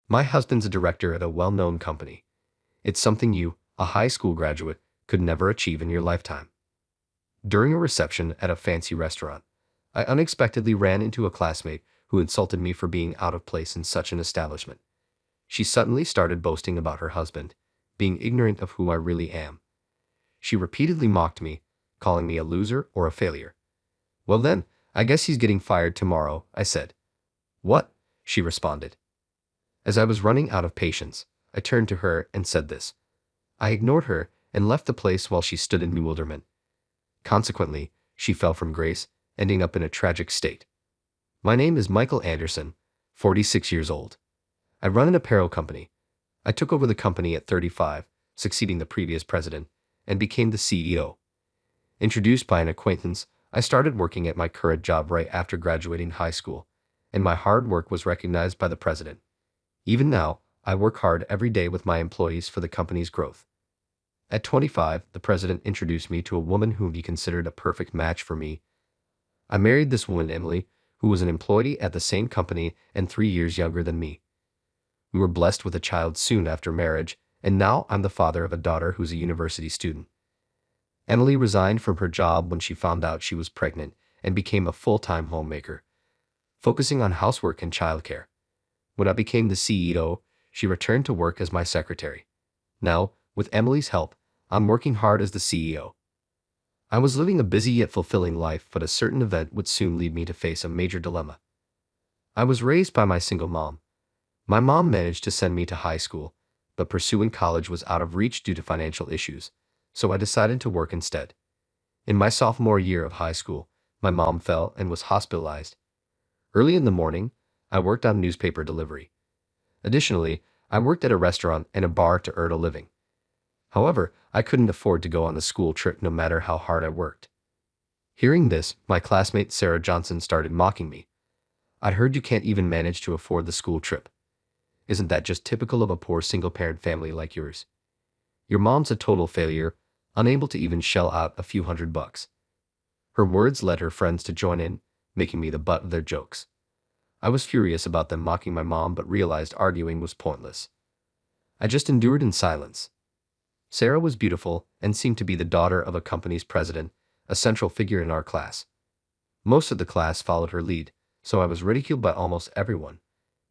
My husband's a director at a well-known company. It's something you, a high school graduate, could never achieve in your lifetime. During a reception at a fancy restaurant, I unexpectedly ran into a classmate who insulted me for being out of place in such an establishment. She suddenly started boasting about her husband, being ignorant of who I really am. She repeatedly mocked me, calling me a loser or a failure. "Well then, I guess he's getting fired tomorrow," I said. "What?" she responded. As I was running out of patience, I turned to her and said this. I ignored her and left the place while she stood in bewilderment. Consequently, she fell from grace, ending up in a tragic state. My name is Michael Anderson, 46 years old. I run an apparel company. I took over the company at 35, succeeding the previous president, and became the CEO. Introduced by an acquaintance, I started working at my current job right after graduating high school, and my hard work was recognized by the president. Even now, I work hard every day with my employees for the company's growth. At 25, the president introduced me to a woman whom he considered a perfect match for me. I married this woman, Emily, who was an employee at the same company and 3 years younger than me. We were blessed with a child soon after marriage, and now I'm the father of a daughter who's a university student. Emily resigned from her job when she found out she was pregnant and became a full-time homemaker, focusing on housework and childcare. When I became the CEO, she returned to work as my secretary. Now, with Emily's help, I'm working hard as the CEO. I was living a busy yet fulfilling life, but a certain event would soon lead me to face a major dilemma. I was raised by my single mom. My mom managed to send me to high school, but pursuing college was out of reach due to financial issues, so I decided to work instead. In my sophomore year of high school, my mom fell and was hospitalized. Early in the morning, I worked on newspaper delivery. Additionally, I worked at a restaurant and a bar to earn a living. However, I couldn't afford to go on the school trip no matter how hard I worked. Hearing this, my classmate Sarah Johnson started mocking me. "I heard you can't even manage to afford the school trip. Isn't that just typical of a poor single-parent family like yours? Your mom's a total failure, unable to even shell out a few $100." Her words led her friends to join in, making me the butt of their jokes. I was furious about them mocking my mom but realized arguing was pointless. I just endured in silence. Sarah was beautiful and seemed to be the daughter of a company's president, a central figure in our class. Most of the class followed her lead, so I was ridiculed by almost everyone.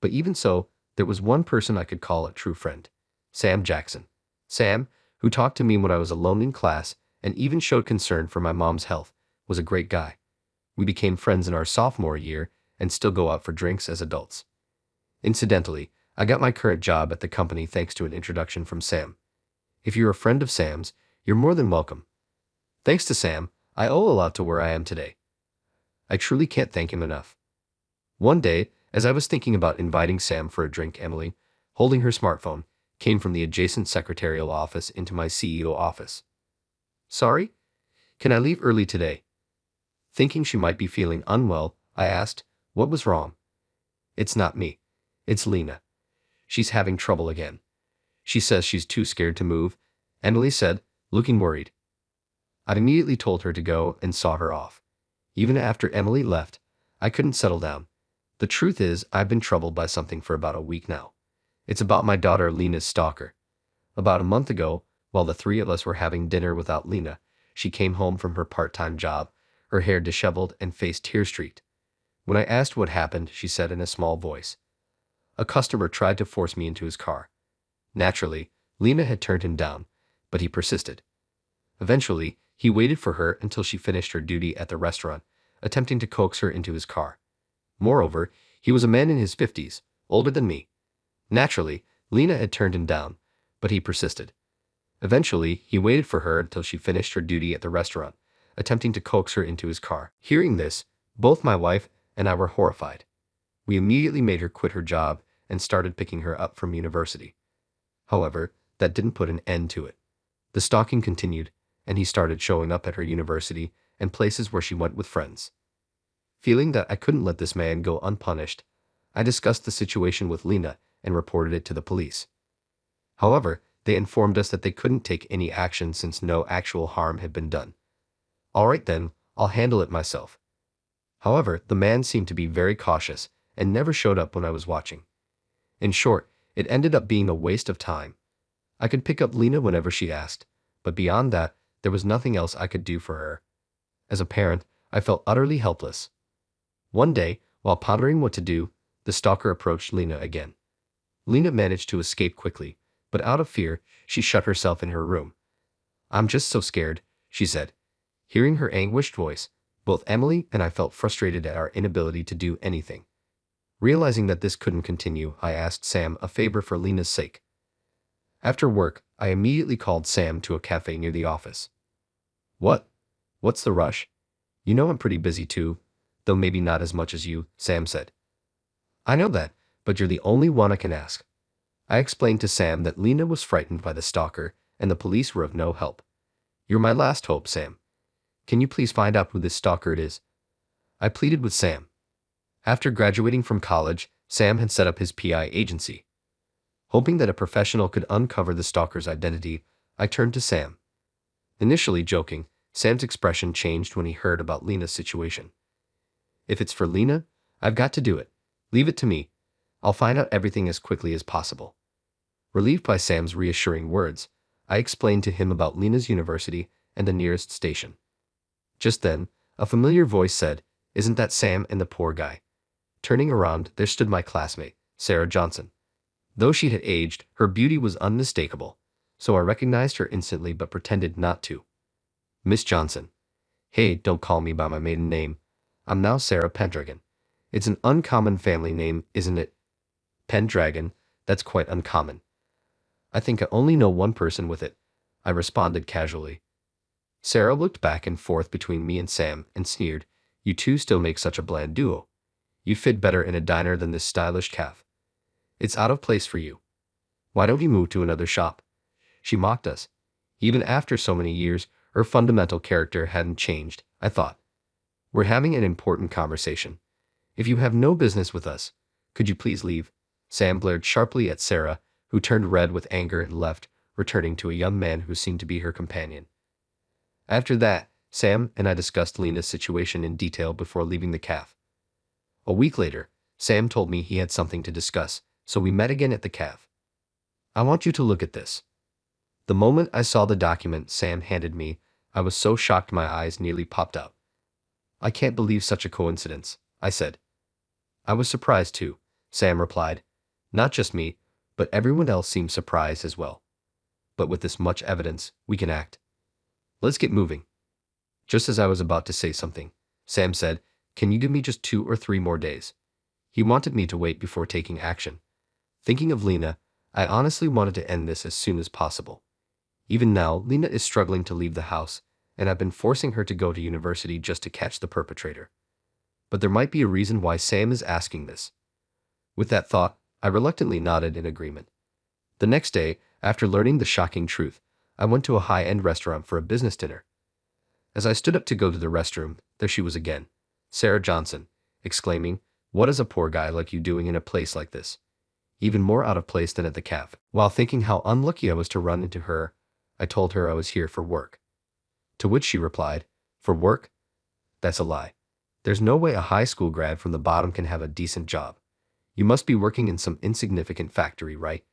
But even so, there was one person I could call a true friend, Sam Jackson. Sam, who talked to me when I was alone in class and even showed concern for my mom's health, was a great guy. We became friends in our sophomore year and still go out for drinks as adults. Incidentally, I got my current job at the company thanks to an introduction from Sam. If you're a friend of Sam's, you're more than welcome. Thanks to Sam, I owe a lot to where I am today. I truly can't thank him enough. One day, as I was thinking about inviting Sam for a drink, Emily, holding her smartphone, came from the adjacent secretarial office into my CEO office. "Sorry? Can I leave early today?" Thinking she might be feeling unwell, I asked, "What was wrong?" "It's not me. It's Lena. She's having trouble again. She says she's too scared to move," Emily said, looking worried. I immediately told her to go and saw her off. Even after Emily left, I couldn't settle down. The truth is, I've been troubled by something for about a week now. It's about my daughter Lena's stalker. About a month ago, while the three of us were having dinner without Lena, she came home from her part-time job, her hair disheveled and face tear-streaked. When I asked what happened, she said in a small voice, "A customer tried to force me into his car." Naturally, Lena had turned him down, but he persisted. Eventually, he waited for her until she finished her duty at the restaurant, attempting to coax her into his car. Moreover, he was a man in his 50s, older than me. Naturally, Lena had turned him down, but he persisted. Eventually, he waited for her until she finished her duty at the restaurant, attempting to coax her into his car. Hearing this, both my wife and I were horrified. We immediately made her quit her job and started picking her up from university. However, that didn't put an end to it. The stalking continued, and he started showing up at her university and places where she went with friends. Feeling that I couldn't let this man go unpunished, I discussed the situation with Lena and reported it to the police. However, they informed us that they couldn't take any action since no actual harm had been done. "All right then, I'll handle it myself." However, the man seemed to be very cautious and never showed up when I was watching. In short, It ended up being a waste of time. I could pick up Lena whenever she asked, but beyond that, there was nothing else I could do for her. As a parent, I felt utterly helpless. One day, while pondering what to do, the stalker approached Lena again. Lena managed to escape quickly, but out of fear, she shut herself in her room. "I'm just so scared," she said. Hearing her anguished voice, both Emily and I felt frustrated at our inability to do anything. Realizing that this couldn't continue, I asked Sam a favor for Lena's sake. After work, I immediately called Sam to a cafe near the office. "What? What's the rush? You know I'm pretty busy too, though maybe not as much as you," Sam said. "I know that, but you're the only one I can ask." I explained to Sam that Lena was frightened by the stalker and the police were of no help. "You're my last hope, Sam. Can you please find out who this stalker it is?" I pleaded with Sam. After graduating from college, Sam had set up his PI agency. Hoping that a professional could uncover the stalker's identity, I turned to Sam. Initially joking, Sam's expression changed when he heard about Lena's situation. "If it's for Lena, I've got to do it. Leave it to me. I'll find out everything as quickly as possible." Relieved by Sam's reassuring words, I explained to him about Lena's university and the nearest station. Just then, a familiar voice said, "Isn't that Sam and the poor guy?" Turning around, there stood my classmate, Sarah Johnson. Though she had aged, her beauty was unmistakable, so I recognized her instantly but pretended not to. "Miss Johnson." "Hey, don't call me by my maiden name. I'm now Sarah Pendragon. It's an uncommon family name, isn't it?" "Pendragon? That's quite uncommon. I think I only know one person with it," I responded casually. Sarah looked back and forth between me and Sam and sneered, "You two still make such a bland duo. You fit better in a diner than this stylish cafe. It's out of place for you. Why don't you move to another shop?" She mocked us. Even after so many years, her fundamental character hadn't changed, I thought. "We're having an important conversation. If you have no business with us, could you please leave?" Sam blared sharply at Sarah, who turned red with anger and left, returning to a young man who seemed to be her companion. After that, Sam and I discussed Lena's situation in detail before leaving the cafe. A week later, Sam told me he had something to discuss, so we met again at the cafe. "I want you to look at this." The moment I saw the document Sam handed me, I was so shocked my eyes nearly popped out. "I can't believe such a coincidence," I said. "I was surprised too," Sam replied. "Not just me, but everyone else seemed surprised as well. But with this much evidence, we can act. Let's get moving." Just as I was about to say something, Sam said, "Can you give me just 2 or 3 more days?" He wanted me to wait before taking action. Thinking of Lena, I honestly wanted to end this as soon as possible. Even now, Lena is struggling to leave the house, and I've been forcing her to go to university just to catch the perpetrator. But there might be a reason why Sam is asking this. With that thought, I reluctantly nodded in agreement. The next day, after learning the shocking truth, I went to a high-end restaurant for a business dinner. As I stood up to go to the restroom, there she was again, Sarah Johnson, exclaiming, "What is a poor guy like you doing in a place like this?" Even more out of place than at the cafe. While thinking how unlucky I was to run into her, I told her I was here for work. To which she replied, "For work? That's a lie. There's no way a high school grad from the bottom can have a decent job. You must be working in some insignificant factory, right?"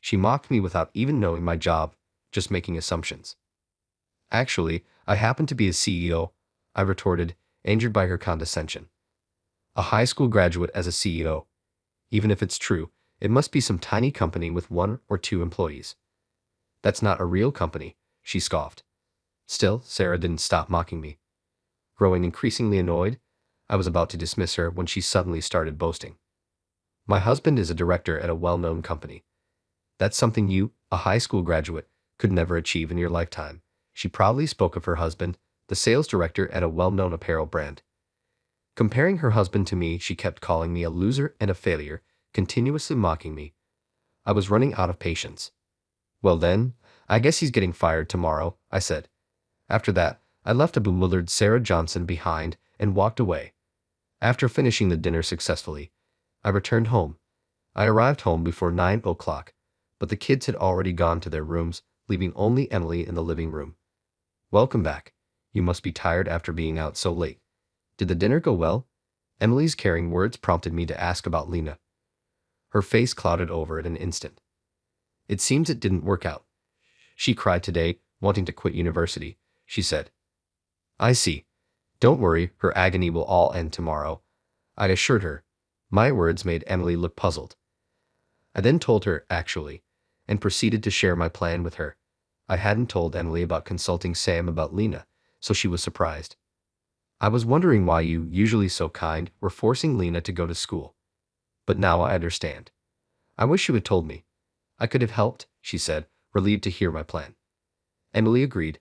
She mocked me without even knowing my job, just making assumptions. "Actually, I happen to be a CEO," I retorted, angered by her condescension. "A high school graduate as a CEO. Even if it's true, it must be some tiny company with 1 or 2 employees. That's not a real company," she scoffed. Still, Sarah didn't stop mocking me. Growing increasingly annoyed, I was about to dismiss her when she suddenly started boasting. "My husband is a director at a well-known company. That's something you, a high school graduate, could never achieve in your lifetime." She proudly spoke of her husband, the sales director at a well-known apparel brand. Comparing her husband to me, she kept calling me a loser and a failure, continuously mocking me. I was running out of patience. "Well then, I guess he's getting fired tomorrow," I said. After that, I left a bewildered Sarah Johnson behind and walked away. After finishing the dinner successfully, I returned home. I arrived home before 9 o'clock, but the kids had already gone to their rooms, leaving only Emily in the living room. "Welcome back. You must be tired after being out so late. Did the dinner go well?" Emily's caring words prompted me to ask about Lena. Her face clouded over in an instant. It seems it didn't work out. She cried today, wanting to quit university, she said. I see. Don't worry, her agony will all end tomorrow, I assured her. My words made Emily look puzzled. I then told her, actually, and proceeded to share my plan with her. I hadn't told Emily about consulting Sam about Lena, so she was surprised. I was wondering why you, usually so kind, were forcing Lena to go to school. But now I understand. I wish you had told me. I could have helped, she said, relieved to hear my plan. Emily agreed.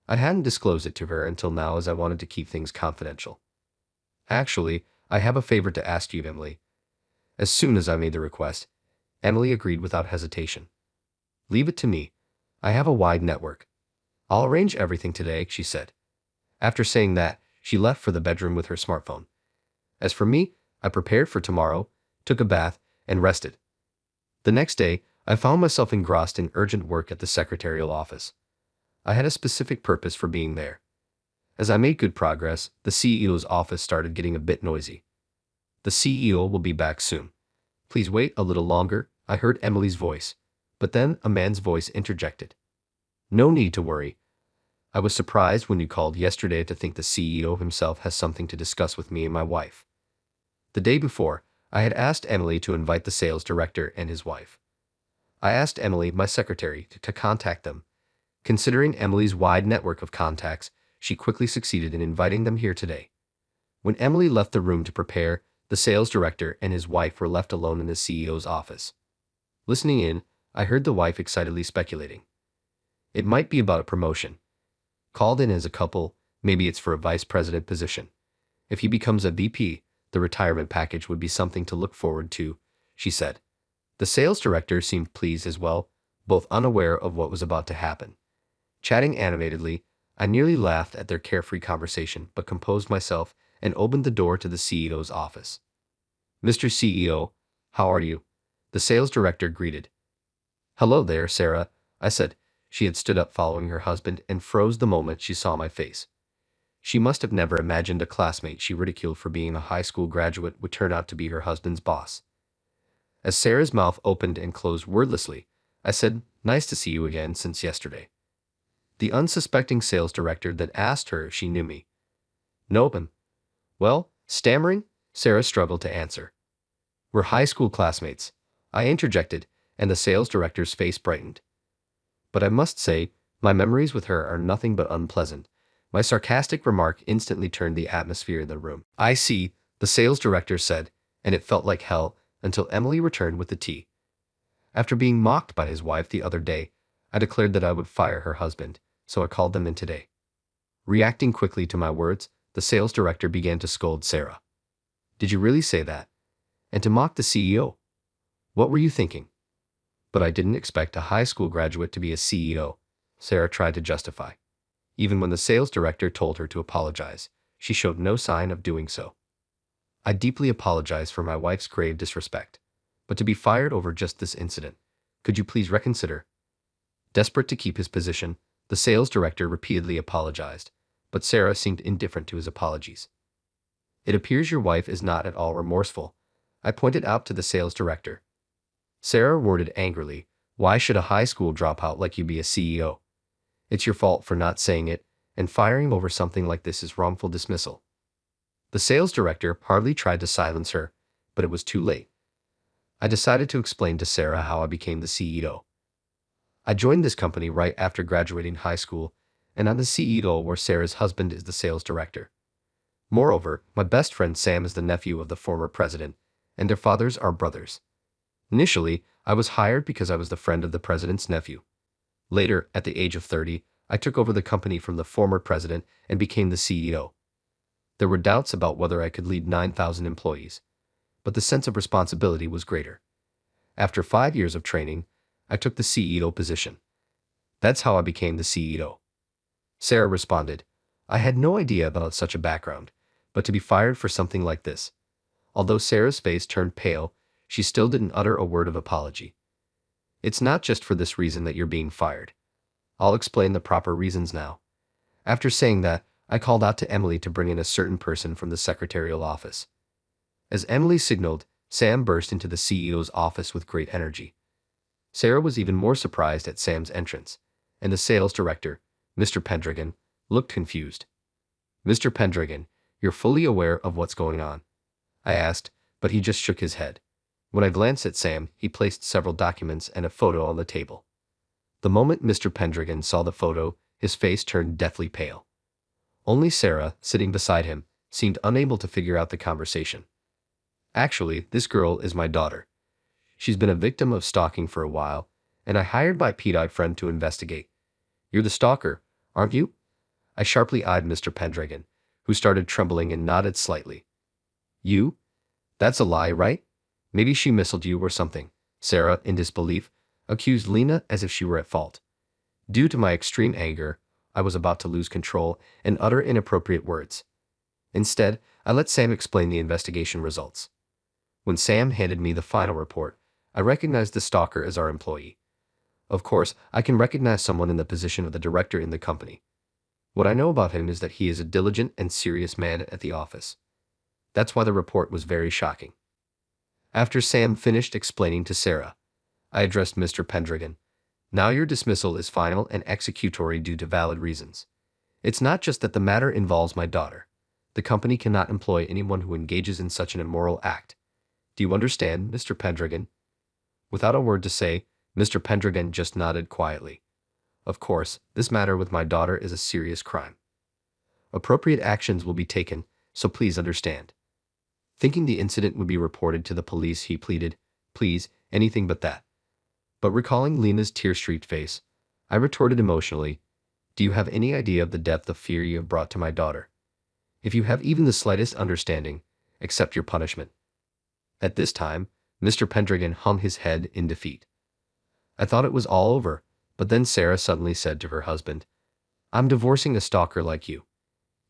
I hadn't disclosed it to her until now as I wanted to keep things confidential. Actually, I have a favor to ask you, Emily. As soon as I made the request, Emily agreed without hesitation. Leave it to me. I have a wide network. I'll arrange everything today, she said. After saying that, she left for the bedroom with her smartphone. As for me, I prepared for tomorrow, took a bath, and rested. The next day, I found myself engrossed in urgent work at the secretarial office. I had a specific purpose for being there. As I made good progress, the CEO's office started getting a bit noisy. The CEO will be back soon. Please wait a little longer, I heard Emily's voice, but then a man's voice interjected. No need to worry. I was surprised when you called yesterday to think the CEO himself has something to discuss with me and my wife. The day before, I had asked Emily to invite the sales director and his wife. I asked Emily, my secretary, to contact them. Considering Emily's wide network of contacts, she quickly succeeded in inviting them here today. When Emily left the room to prepare, the sales director and his wife were left alone in the CEO's office. Listening in, I heard the wife excitedly speculating. It might be about a promotion. Called in as a couple, maybe it's for a vice president position. If he becomes a VP, the retirement package would be something to look forward to, she said. The sales director seemed pleased as well, both unaware of what was about to happen. Chatting animatedly, I nearly laughed at their carefree conversation but composed myself and opened the door to the CEO's office. Mr. CEO, how are you? The sales director greeted. Hello there, Sarah, I said. She had stood up following her husband and froze the moment she saw my face. She must have never imagined a classmate she ridiculed for being a high school graduate would turn out to be her husband's boss. As Sarah's mouth opened and closed wordlessly, I said, nice to see you again since yesterday. The unsuspecting sales director then asked her if she knew me. Nope. Well, stammering, Sarah struggled to answer. We're high school classmates, I interjected, and the sales director's face brightened. But I must say, my memories with her are nothing but unpleasant. My sarcastic remark instantly turned the atmosphere in the room. I see, the sales director said, and it felt like hell until Emily returned with the tea. After being mocked by his wife the other day, I declared that I would fire her husband, so I called them in today. Reacting quickly to my words, the sales director began to scold Sarah. Did you really say that? And to mock the CEO? What were you thinking? But I didn't expect a high school graduate to be a CEO, Sarah tried to justify. Even when the sales director told her to apologize, she showed no sign of doing so. I deeply apologize for my wife's grave disrespect. But to be fired over just this incident, could you please reconsider? Desperate to keep his position, the sales director repeatedly apologized, but Sarah seemed indifferent to his apologies. It appears your wife is not at all remorseful, I pointed out to the sales director. Sarah worded angrily, why should a high school dropout like you be a CEO? It's your fault for not saying it, and firing over something like this is wrongful dismissal. The sales director hardly tried to silence her, but it was too late. I decided to explain to Sarah how I became the CEO. I joined this company right after graduating high school, and I'm the CEO where Sarah's husband is the sales director. Moreover, my best friend Sam is the nephew of the former president, and their fathers are brothers. Initially, I was hired because I was the friend of the president's nephew. Later, at the age of 30, I took over the company from the former president and became the CEO. There were doubts about whether I could lead 9,000 employees, but the sense of responsibility was greater. After 5 years of training, I took the CEO position. That's how I became the CEO. Sarah responded, I had no idea about such a background, but to be fired for something like this. Although Sarah's face turned pale, she still didn't utter a word of apology. It's not just for this reason that you're being fired. I'll explain the proper reasons now. After saying that, I called out to Emily to bring in a certain person from the secretarial office. As Emily signaled, Sam burst into the CEO's office with great energy. Sarah was even more surprised at Sam's entrance, and the sales director, Mr. Pendragon, looked confused. Mr. Pendragon, you're fully aware of what's going on? I asked, but he just shook his head. When I glanced at Sam, he placed several documents and a photo on the table. The moment Mr. Pendragon saw the photo, his face turned deathly pale. Only Sarah, sitting beside him, seemed unable to figure out the conversation. Actually, this girl is my daughter. She's been a victim of stalking for a while, and I hired my Pete-eyed friend to investigate. You're the stalker, aren't you? I sharply eyed Mr. Pendragon, who started trembling and nodded slightly. You? That's a lie, right? Maybe she misled you or something. Sarah, in disbelief, accused Lena as if she were at fault. Due to my extreme anger, I was about to lose control and utter inappropriate words. Instead, I let Sam explain the investigation results. When Sam handed me the final report, I recognized the stalker as our employee. Of course, I can recognize someone in the position of the director in the company. What I know about him is that he is a diligent and serious man at the office. That's why the report was very shocking. After Sam finished explaining to Sarah, I addressed Mr. Pendragon. Now your dismissal is final and executory due to valid reasons. It's not just that the matter involves my daughter. The company cannot employ anyone who engages in such an immoral act. Do you understand, Mr. Pendragon? Without a word to say, Mr. Pendragon just nodded quietly. Of course, this matter with my daughter is a serious crime. Appropriate actions will be taken, so please understand. Thinking the incident would be reported to the police, he pleaded, please, anything but that. But recalling Lena's tear-streaked face, I retorted emotionally, do you have any idea of the depth of fear you have brought to my daughter? If you have even the slightest understanding, accept your punishment. At this time, Mr. Pendragon hung his head in defeat. I thought it was all over, but then Sarah suddenly said to her husband, I'm divorcing a stalker like you.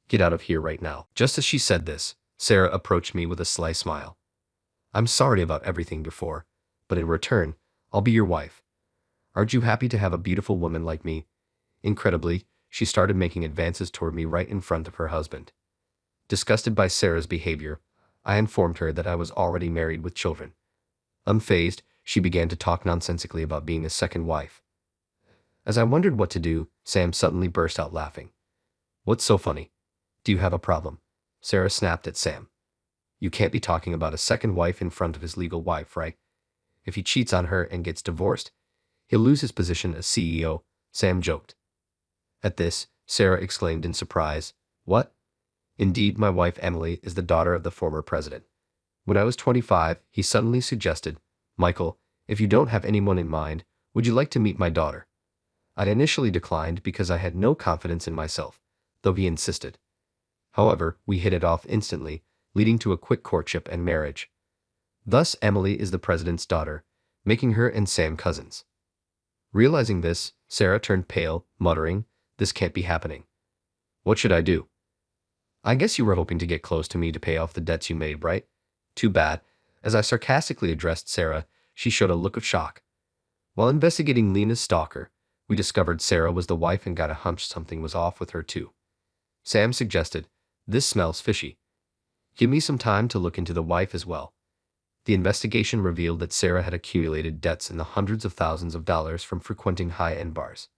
Get out of here right now. Just as she said this, Sarah approached me with a sly smile. I'm sorry about everything before, but in return, I'll be your wife. Aren't you happy to have a beautiful woman like me? Incredibly, she started making advances toward me right in front of her husband. Disgusted by Sarah's behavior, I informed her that I was already married with children. Unfazed, she began to talk nonsensically about being a second wife. As I wondered what to do, Sam suddenly burst out laughing. What's so funny? Do you have a problem? Sarah snapped at Sam. You can't be talking about a second wife in front of his legal wife, right? If he cheats on her and gets divorced, he'll lose his position as CEO, Sam joked. At this, Sarah exclaimed in surprise, What? Indeed, my wife Emily is the daughter of the former president. When I was 25, he suddenly suggested, Michael, if you don't have anyone in mind, would you like to meet my daughter? I'd initially declined because I had no confidence in myself, though he insisted. However, we hit it off instantly, leading to a quick courtship and marriage. Thus, Emily is the president's daughter, making her and Sam cousins. Realizing this, Sarah turned pale, muttering, This can't be happening. What should I do? I guess you were hoping to get close to me to pay off the debts you made, right? Too bad. As I sarcastically addressed Sarah, she showed a look of shock. While investigating Lena's stalker, we discovered Sarah was the wife and got a hunch something was off with her too. Sam suggested, This smells fishy. Give me some time to look into the wife as well. The investigation revealed that Sarah had accumulated debts in the hundreds of thousands of dollars from frequenting high-end bars.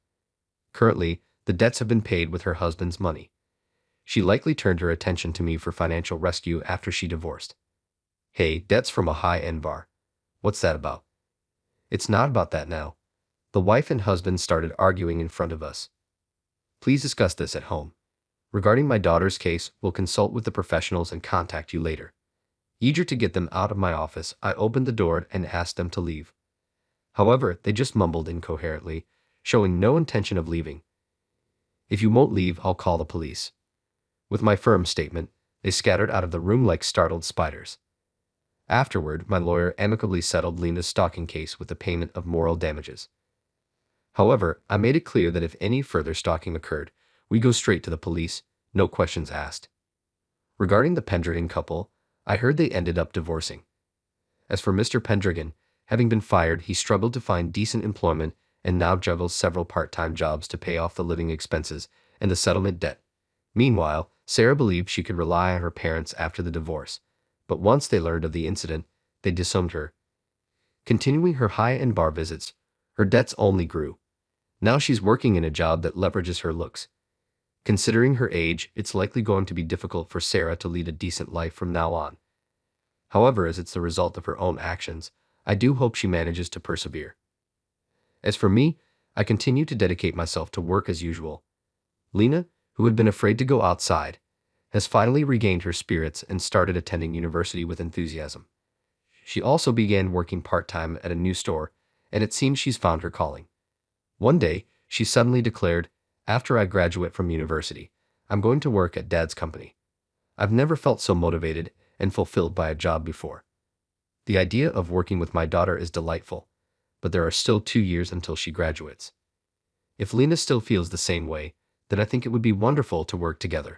Currently, the debts have been paid with her husband's money. She likely turned her attention to me for financial rescue after she divorced. Hey, debts from a high-end bar. What's that about? It's not about that now. The wife and husband started arguing in front of us. Please discuss this at home. Regarding my daughter's case, we'll consult with the professionals and contact you later. Eager to get them out of my office, I opened the door and asked them to leave. However, they just mumbled incoherently, showing no intention of leaving. If you won't leave, I'll call the police. With my firm statement, they scattered out of the room like startled spiders. Afterward, my lawyer amicably settled Lena's stalking case with the payment of moral damages. However, I made it clear that if any further stalking occurred, we go straight to the police, no questions asked. Regarding the Pendragon couple, I heard they ended up divorcing. As for Mr. Pendragon, having been fired, he struggled to find decent employment and now juggles several part-time jobs to pay off the living expenses and the settlement debt. Meanwhile, Sarah believed she could rely on her parents after the divorce, but once they learned of the incident, they disowned her. Continuing her high-end bar visits, her debts only grew. Now she's working in a job that leverages her looks. Considering her age, it's likely going to be difficult for Sarah to lead a decent life from now on. However, as it's the result of her own actions, I do hope she manages to persevere. As for me, I continue to dedicate myself to work as usual. Lena, who had been afraid to go outside, has finally regained her spirits and started attending university with enthusiasm. She also began working part-time at a new store, and it seems she's found her calling. One day, she suddenly declared, "After I graduate from university, I'm going to work at Dad's company. I've never felt so motivated and fulfilled by a job before. The idea of working with my daughter is delightful, but there are still 2 years until she graduates." If Lena still feels the same way, then I think it would be wonderful to work together.